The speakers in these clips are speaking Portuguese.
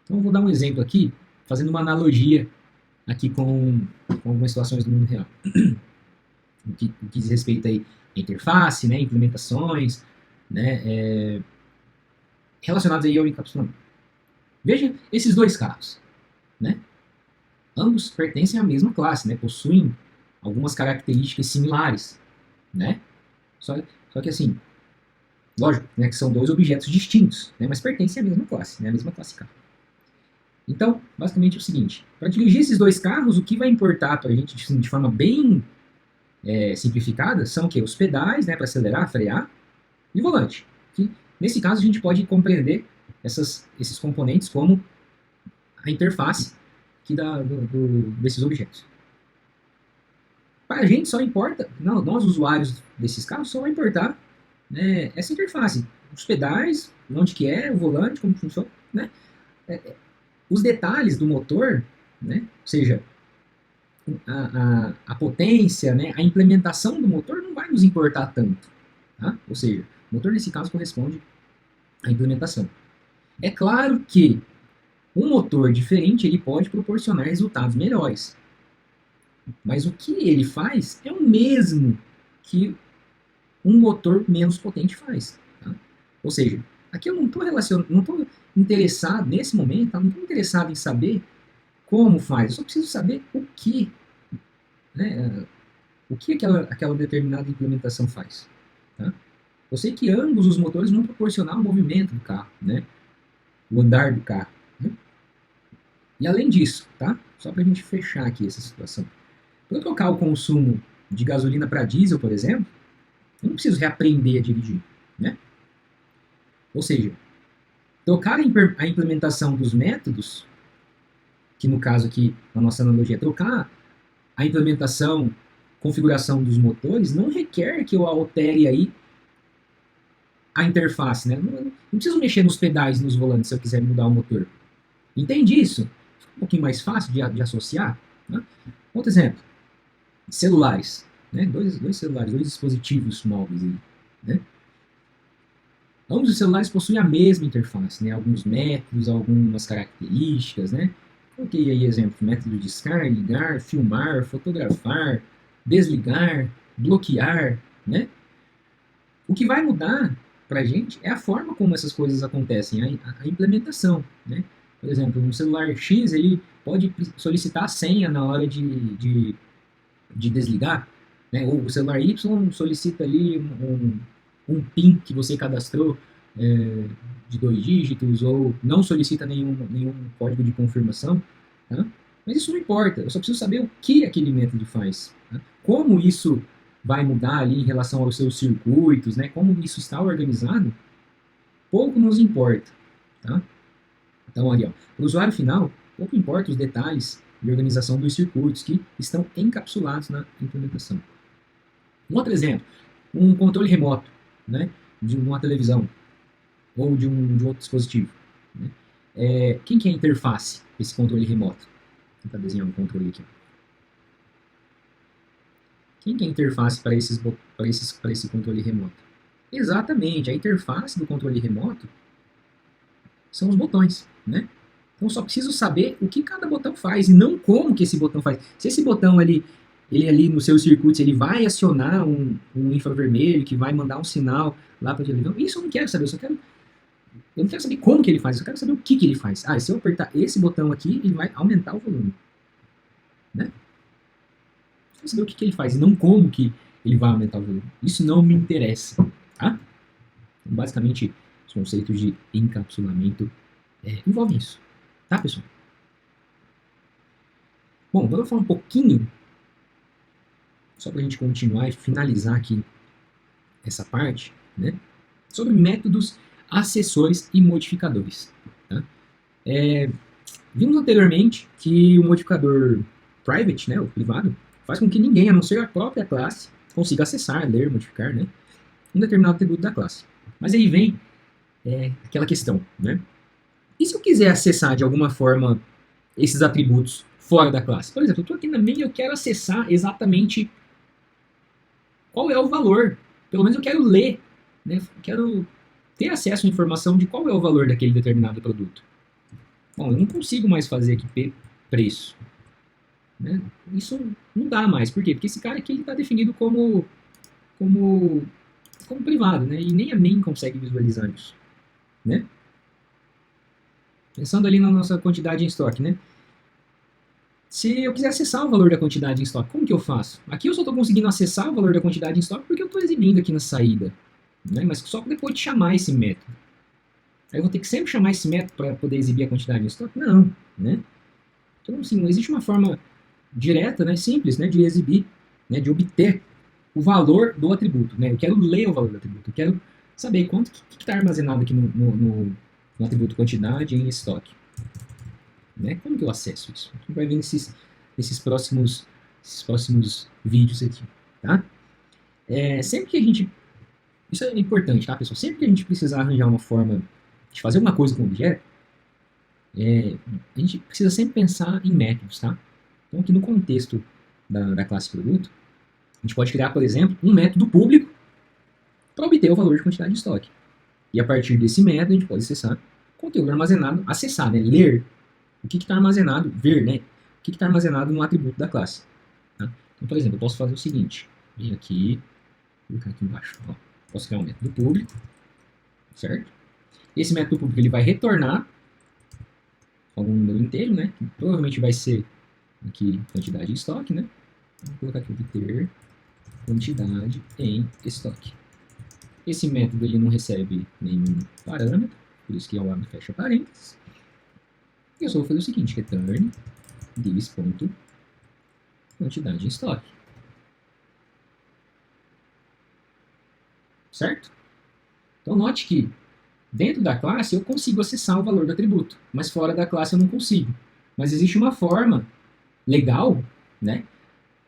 Então, eu vou dar um exemplo aqui, fazendo uma analogia aqui com algumas situações do mundo real. O que diz respeito aí à interface, né, implementações, né, relacionados aí ao encapsulamento. Veja esses dois carros, né? Ambos pertencem à mesma classe, né? Possuem algumas características similares, né? Só, só que assim, lógico, né, que são dois objetos distintos, né, mas pertencem à mesma classe, né, à mesma classe carro. Então, basicamente é o seguinte: para dirigir esses dois carros, o que vai importar para a gente de forma bem simplificada são o quê? Os pedais, né, para acelerar, frear, e o volante. Que, nesse caso, a gente pode compreender esses componentes como a interface desses objetos. Para a gente só importa, não, nós usuários desses carros, só vai importar, né, essa interface. Os pedais, onde que é, o volante, como funciona, né? Os detalhes do motor, né? Ou seja, a potência, né, a implementação do motor não vai nos importar tanto. Tá? Ou seja, o motor nesse caso corresponde à implementação. É claro que um motor diferente ele pode proporcionar resultados melhores. Mas o que ele faz é o mesmo que um motor menos potente faz. Tá? Ou seja, aqui eu não estou interessado, nesse momento, não estou interessado em saber como faz, eu só preciso saber o que, né, o que aquela determinada implementação faz. Tá? Eu sei que ambos os motores vão proporcionar o movimento do carro, né, o andar do carro. Né? E além disso, tá? Só para a gente fechar aqui essa situação, para eu trocar o consumo de gasolina para diesel, por exemplo, eu não preciso reaprender a dirigir. Né? Ou seja, trocar a implementação dos métodos, que no caso aqui, na nossa analogia, trocar a implementação, configuração dos motores, não requer que eu altere aí a interface. Né? Não preciso mexer nos pedais, nos volantes, se eu quiser mudar o motor. Entende isso? Fica um pouquinho mais fácil de associar. Né? Outro exemplo, celulares. Né? Dois celulares, dois dispositivos móveis. Aí, né? Ambos os celulares possuem a mesma interface, né? Alguns métodos, algumas características, né? Coloquei aí exemplo, método de descarga, ligar, filmar, fotografar, desligar, bloquear, né? O que vai mudar para a gente é a forma como essas coisas acontecem, a implementação, né? Por exemplo, um celular X, ele pode solicitar a senha na hora de desligar, né? Ou o celular Y solicita ali um PIN que você cadastrou de 2 dígitos, ou não solicita nenhum código de confirmação, tá? Mas isso não importa, eu só preciso saber o que aquele método faz. Tá? Como isso vai mudar ali em relação aos seus circuitos, né? Como isso está organizado, pouco nos importa. Tá? Então, ali, para o usuário final, pouco importa os detalhes de organização dos circuitos que estão encapsulados na implementação. Um outro exemplo, um controle remoto, né, de uma televisão ou de outro dispositivo. Né? Quem que é a interface desse controle remoto? Vou tentar desenhar um controle aqui. Quem que é a interface para esse controle remoto? Exatamente, a interface do controle remoto são os botões, né? Então, eu só preciso saber o que cada botão faz e não como que esse botão faz. Se esse botão ele ali no seu circuito, ele vai acionar um infravermelho que vai mandar um sinal lá para a televisão, isso eu não quero saber, eu não quero saber como que ele faz, eu só quero saber o que ele faz. Se eu apertar esse botão aqui, ele vai aumentar o volume. Né? Eu quero saber o que ele faz e não como que ele vai aumentar o volume. Isso não me interessa. Tá? Então, basicamente, os conceitos de encapsulamento envolvem isso. Tá, pessoal? Bom, agora eu vou falar um pouquinho, só para a gente continuar e finalizar aqui essa parte, né, sobre métodos, acessores e modificadores. Tá? Vimos anteriormente que o modificador private, né, o privado, faz com que ninguém, a não ser a própria classe, consiga acessar, ler, modificar, né, um determinado atributo da classe. Mas aí vem aquela questão, né? E se eu quiser acessar de alguma forma esses atributos fora da classe? Por exemplo, eu estou aqui na main e eu quero acessar exatamente qual é o valor. Pelo menos eu quero ler, né? Eu quero ter acesso à informação de qual é o valor daquele determinado produto. Bom, eu não consigo mais fazer aqui P preço. Né? Isso não dá mais. Por quê? Porque esse cara aqui está definido como, como privado, né? E nem a main consegue visualizar isso. Né? Pensando ali na nossa quantidade em estoque, né? Se eu quiser acessar o valor da quantidade em estoque, como que eu faço? Aqui eu só estou conseguindo acessar o valor da quantidade em estoque porque eu estou exibindo aqui na saída. Né? Mas só depois de chamar esse método. Aí eu vou ter que sempre chamar esse método para poder exibir a quantidade em estoque? Não. Né? Então, assim, não existe uma forma direta, né, simples, né, de exibir, né, de obter o valor do atributo. Né? Eu quero ler o valor do atributo. Eu quero saber quanto que está armazenado aqui no atributo quantidade em estoque. Né? Como que eu acesso isso? A gente vai ver nesses próximos vídeos aqui. Tá? Sempre que a gente... Isso é importante, tá, pessoal? Sempre que a gente precisar arranjar uma forma de fazer alguma coisa com o objeto, a gente precisa sempre pensar em métodos, tá? Então, aqui no contexto da classe produto, a gente pode criar, por exemplo, um método público para obter o valor de quantidade de estoque. E a partir desse método, a gente pode acessar o conteúdo armazenado, acessar, né? Ler o que está armazenado, ver, né? O que está armazenado no atributo da classe. Tá? Então, por exemplo, eu posso fazer o seguinte. Vem aqui, clicar aqui embaixo. Ó, posso criar um método público, certo? Esse método público ele vai retornar algum número inteiro, né? Que provavelmente vai ser aqui quantidade em estoque, né? Vou colocar aqui obter quantidade em estoque. Esse método ele não recebe nenhum parâmetro, por isso que eu abro e fecho parênteses. E eu só vou fazer o seguinte, return this.quantidade em estoque. Certo? Então note que dentro da classe eu consigo acessar o valor do atributo, mas fora da classe eu não consigo. Mas existe uma forma legal, né,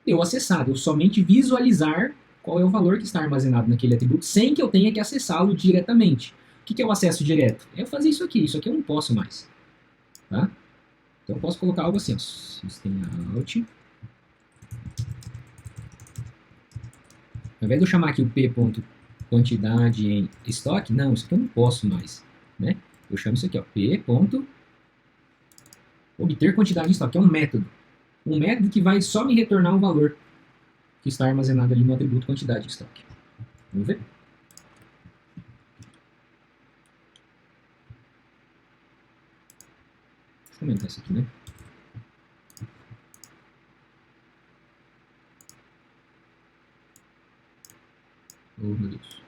de eu acessar, de eu somente visualizar qual é o valor que está armazenado naquele atributo, sem que eu tenha que acessá-lo diretamente. O que é o acesso direto? É eu fazer isso aqui eu não posso mais. Tá? Então eu posso colocar algo assim, ó, system out. Ao invés de eu chamar aqui o p.quantidade em estoque, não, isso aqui eu não posso mais. Né? Eu chamo isso aqui, ó, p.obter quantidade em estoque, que é um método. Um método que vai só me retornar um valor que está armazenado ali no atributo quantidade em estoque. Vamos ver? Deixa eu comentar isso aqui, né? Oh, meu Deus.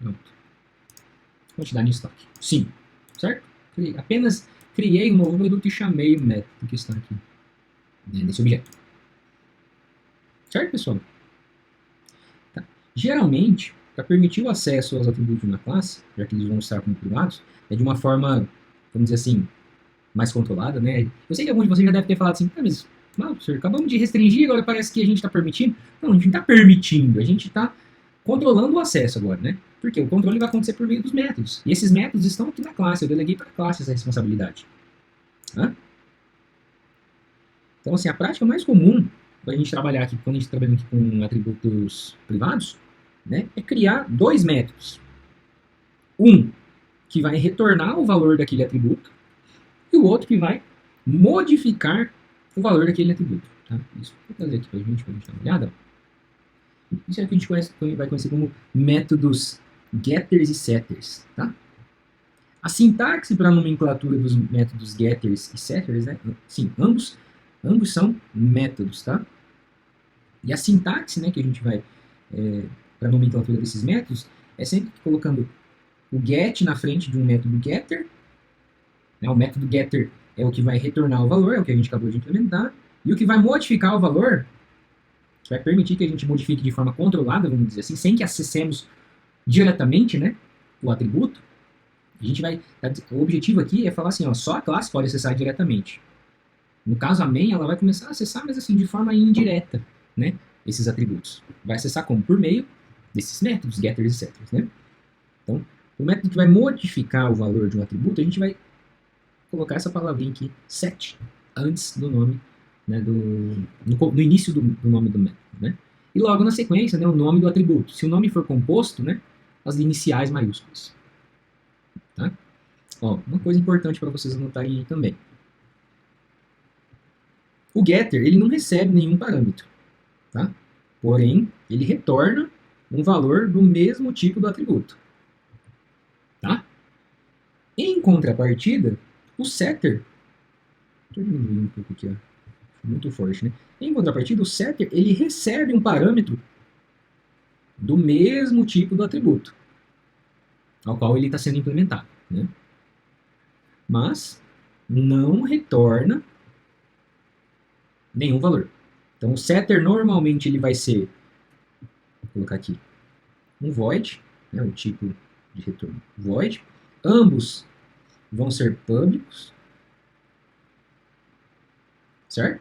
Pronto. Quantidade em estoque. Sim. Certo? Apenas criei um novo produto e chamei o método que está aqui, né, nesse objeto. Certo, pessoal? Tá. Geralmente, para permitir o acesso aos atributos de uma classe, já que eles vão estar como privados, é de uma forma, vamos dizer assim, mais controlada, né? Eu sei que alguns de vocês já devem ter falado assim, ah, mas, não, professor, acabamos de restringir, agora parece que a gente está permitindo. Não, a gente não está permitindo, a gente está controlando o acesso agora, né? Porque o controle vai acontecer por meio dos métodos. E esses métodos estão aqui na classe, eu deleguei para a classe essa responsabilidade. Tá? Então, assim, a prática mais comum para a gente trabalhar aqui, quando a gente trabalha aqui com atributos privados, né, é criar dois métodos. Um que vai retornar o valor daquele atributo e o outro que vai modificar o valor daquele atributo. Tá? Isso vou fazer aqui para a gente dar uma olhada. Isso é o que a gente vai conhecer como métodos getters e setters. Tá? A sintaxe para a nomenclatura dos métodos getters e setters, né? Sim, ambos são métodos, tá? E a sintaxe, né, que a gente vai para a nomenclatura desses métodos é sempre colocando o get na frente de um método getter. Né? O método getter é o que vai retornar o valor, é o que a gente acabou de implementar. E o que vai modificar o valor, que vai permitir que a gente modifique de forma controlada, vamos dizer assim, sem que acessemos diretamente, né, o atributo. A gente vai, o objetivo aqui é falar assim, ó, só a classe pode acessar diretamente. No caso, a main, ela vai começar a acessar, mas assim, de forma indireta, né, esses atributos. Vai acessar como? Por meio desses métodos, getters e setters, né? Então, o método que vai modificar o valor de um atributo, a gente vai colocar essa palavrinha aqui, set, antes do nome, né, no início do nome do método, né? E logo na sequência, né, o nome do atributo. Se o nome for composto, né, as iniciais maiúsculas. Tá? Ó, uma coisa importante para vocês anotarem aí também. O getter ele não recebe nenhum parâmetro, tá? Porém, ele retorna um valor do mesmo tipo do atributo. Tá? Em contrapartida, o setter... Estou diminuindo um pouco aqui, ó. Muito forte, né? Em contrapartida, o setter ele recebe um parâmetro do mesmo tipo do atributo ao qual ele está sendo implementado, né? Mas não retorna nenhum valor. Então, o setter normalmente ele vai ser, vou colocar aqui, um void, né, o tipo de retorno void. Ambos vão ser públicos, certo?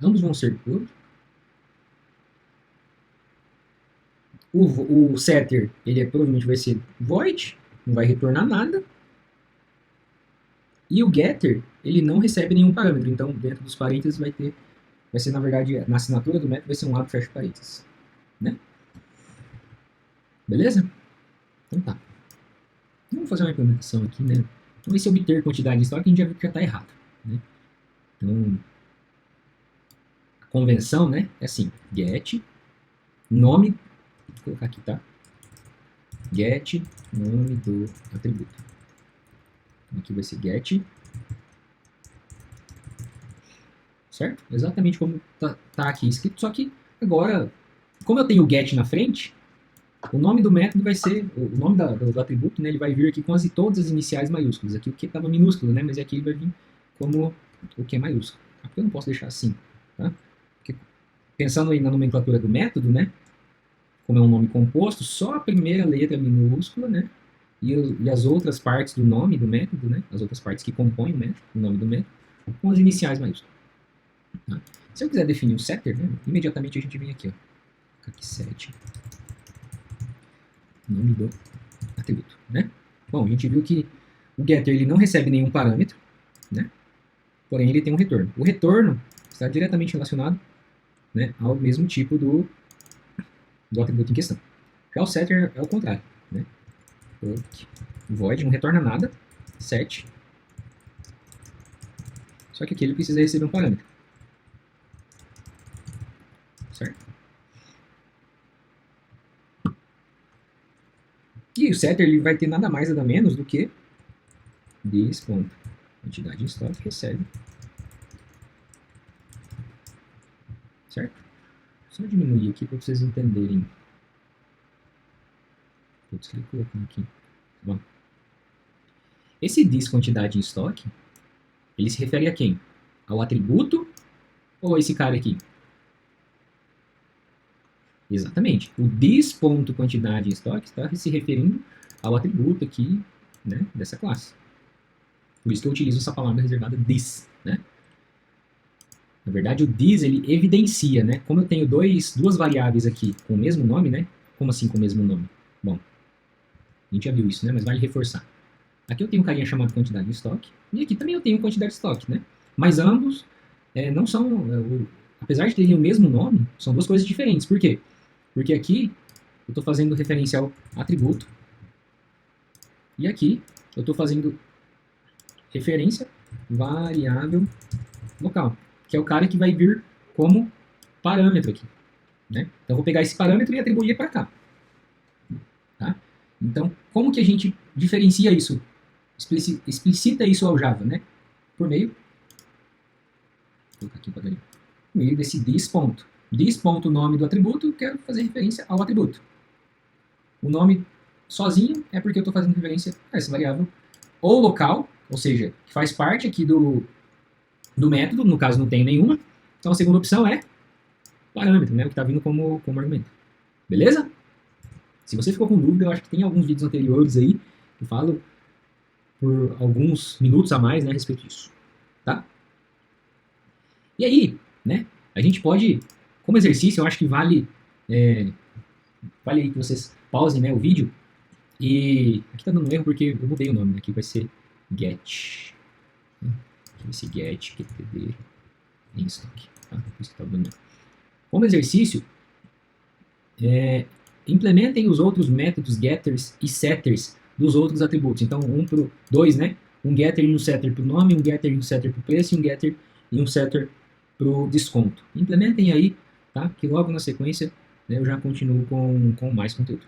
Ambos vão ser públicos. O setter, ele provavelmente vai ser void, não vai retornar nada. E o getter, ele não recebe nenhum parâmetro. Então, dentro dos parênteses vai ser, na verdade, na assinatura do método vai ser um abre e fecha parênteses. Né? Beleza? Então tá. Vamos fazer uma implementação aqui, né? Então, esse obter quantidade de estoque, a gente já viu que já está errado. Né? Então, a convenção, né, é assim, get, nome, vou colocar aqui, tá? Get, nome do atributo. Aqui vai ser get, certo? Exatamente como tá aqui escrito, só que agora, como eu tenho o get na frente, o nome do método vai ser, o nome do atributo, né, ele vai vir aqui com todas as iniciais maiúsculas. Aqui o que estava minúsculo, né, mas aqui ele vai vir como o que é maiúsculo. Aqui eu não posso deixar assim, tá? Porque, pensando aí na nomenclatura do método, né, como é um nome composto, só a primeira letra é minúscula, né, e as outras partes do nome do método, né, as outras partes que compõem o método, o nome do método, com as iniciais maiúsculas. Tá? Se eu quiser definir o setter, né, imediatamente a gente vem aqui, ó, aqui set, nome do atributo, né? Bom, a gente viu que o getter ele não recebe nenhum parâmetro, né? Porém ele tem um retorno. O retorno está diretamente relacionado, né, ao mesmo tipo do atributo em questão. Já o setter é o contrário, né? Void não retorna nada, set. Só que aqui ele precisa receber um parâmetro, certo? E o setter ele vai ter nada mais nada menos do que this ponto quantidade em estoque recebe, certo? Só diminuir aqui para vocês entenderem. Putz, que ele colocou aqui. Bom. Esse this quantidade em estoque, ele se refere a quem? Ao atributo ou a esse cara aqui? Exatamente. O this ponto quantidade em estoque está se referindo ao atributo aqui, né, dessa classe. Por isso que eu utilizo essa palavra reservada this, né? Na verdade, o this ele evidencia, né? Como eu tenho duas variáveis aqui com o mesmo nome, né? Como assim com o mesmo nome? Bom, a gente já viu isso, né? Mas vale reforçar. Aqui eu tenho um carinha chamado quantidade de estoque, e aqui também eu tenho quantidade de estoque, né? Mas ambos não são, apesar de terem o mesmo nome, são duas coisas diferentes. Por quê? Porque aqui eu estou fazendo referência ao atributo, e aqui eu estou fazendo referência variável local, que é o cara que vai vir como parâmetro aqui. Né? Então eu vou pegar esse parâmetro e atribuir para cá. Tá? Então, como que a gente diferencia isso? Explicita isso ao Java, né? Por meio, vou colocar aqui para por meio desse this ponto. This ponto, nome do atributo, quero fazer referência ao atributo. O nome sozinho é porque eu estou fazendo referência a essa variável ou local, ou seja, que faz parte aqui do método, no caso não tem nenhuma. Então a segunda opção é parâmetro, né? O que está vindo como argumento. Beleza? Se você ficou com dúvida, eu acho que tem alguns vídeos anteriores aí que eu falo por alguns minutos a mais, né, a respeito disso. Tá? E aí, né, a gente pode, como exercício, eu acho que vale aí que vocês pausem, né, o vídeo. E aqui tá dando erro porque eu mudei o nome, né? Aqui vai ser get. Aqui vai ser get, qtd, em estoque. Tá? Por isso que tá dando erro. Como exercício, implementem os outros métodos getters e setters dos outros atributos. Então, dois, né? Um getter e um setter para o nome, um getter e um setter para o preço, e um getter e um setter para o desconto. Implementem aí, tá? Que logo na sequência, né, eu já continuo com mais conteúdo.